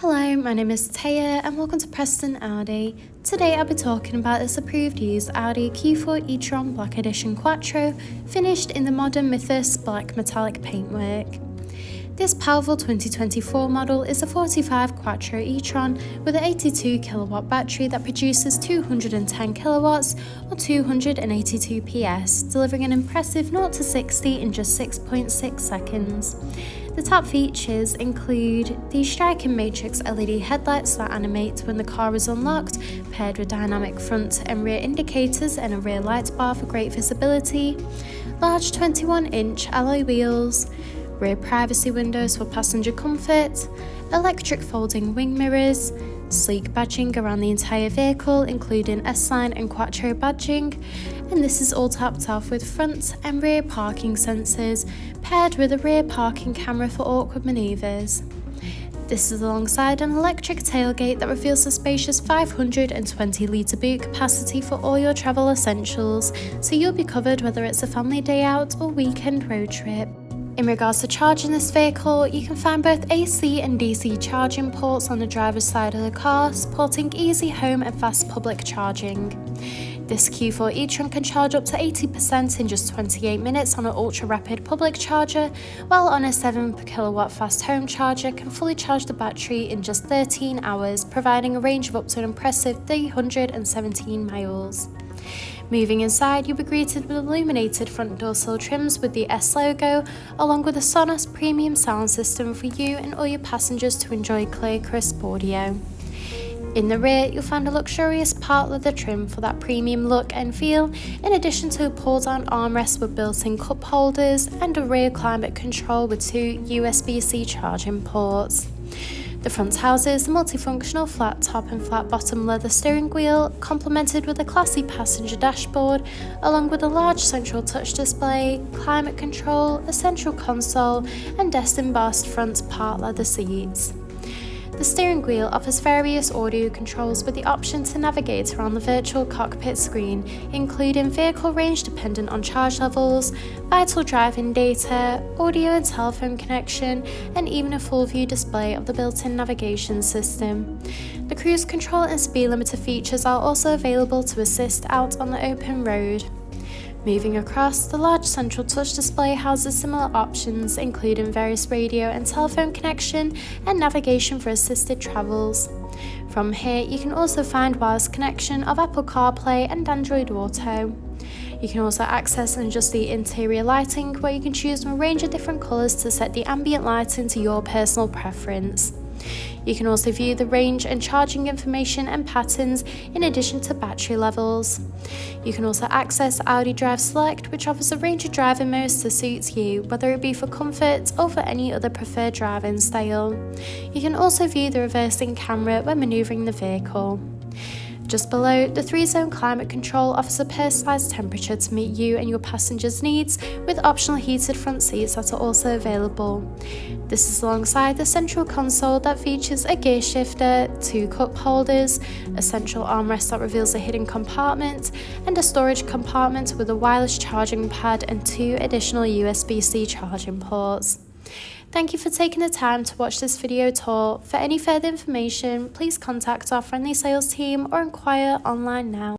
Hello, my name is Taya and welcome to Preston Audi. Today I'll be talking about this approved used Audi Q4 e-tron Black Edition Quattro, finished in the modern Mythos Black Metallic paintwork. This powerful 2024 model is a 45 Quattro e-tron with an 82 kilowatt battery that produces 210 kilowatts or 282 PS, delivering an impressive 0 to 60 in just 6.6 seconds. The top features include the striking matrix LED headlights that animate when the car is unlocked, paired with dynamic front and rear indicators and a rear light bar for great visibility, large 21-inch alloy wheels, rear privacy windows for passenger comfort, electric folding wing mirrors, sleek badging around the entire vehicle including S-Line and Quattro badging, and this is all topped off with front and rear parking sensors paired with a rear parking camera for awkward manoeuvres. This is alongside an electric tailgate that reveals a spacious 520 litre boot capacity for all your travel essentials, so you'll be covered whether it's a family day out or weekend road trip. In regards to charging this vehicle, you can find both AC and DC charging ports on the driver's side of the car, supporting easy home and fast public charging. This Q4 e-tron can charge up to 80% in just 28 minutes on an ultra-rapid public charger, while on a 7 kilowatt fast home charger can fully charge the battery in just 13 hours, providing a range of up to an impressive 317 miles. Moving inside, you'll be greeted with illuminated front door sill trims with the S logo, along with a SONOS premium sound system for you and all your passengers to enjoy clear, crisp audio. In the rear, you'll find a luxurious part leather trim for that premium look and feel, in addition to a pull-down armrest with built-in cup holders and a rear climate control with 2 USB-C charging ports. The front houses the multifunctional flat top and flat bottom leather steering wheel, complemented with a classy passenger dashboard, along with a large central touch display, climate control, a central console, and desk-embossed front part leather seats. The steering wheel offers various audio controls with the option to navigate around the virtual cockpit screen, including vehicle range dependent on charge levels, vital driving data, audio and telephone connection, and even a full view display of the built-in navigation system. The cruise control and speed limiter features are also available to assist out on the open road. Moving across, the large central touch display houses similar options, including various radio and telephone connection and navigation for assisted travels. From here, you can also find wireless connection of Apple CarPlay and Android Auto. You can also access and adjust the interior lighting, where you can choose from a range of different colours to set the ambient lighting to your personal preference. You can also view the range and charging information and patterns in addition to battery levels. You can also access Audi Drive Select, which offers a range of driving modes to suit you, whether it be for comfort or for any other preferred driving style. You can also view the reversing camera when manoeuvring the vehicle. Just below, the 3-zone climate control offers a personalised temperature to meet you and your passengers' needs, with optional heated front seats that are also available. This is alongside the central console that features a gear shifter, 2 cup holders, a central armrest that reveals a hidden compartment, and a storage compartment with a wireless charging pad and 2 additional USB-C charging ports. Thank you for taking the time to watch this video tour. For any further information, please contact our friendly sales team or inquire online now.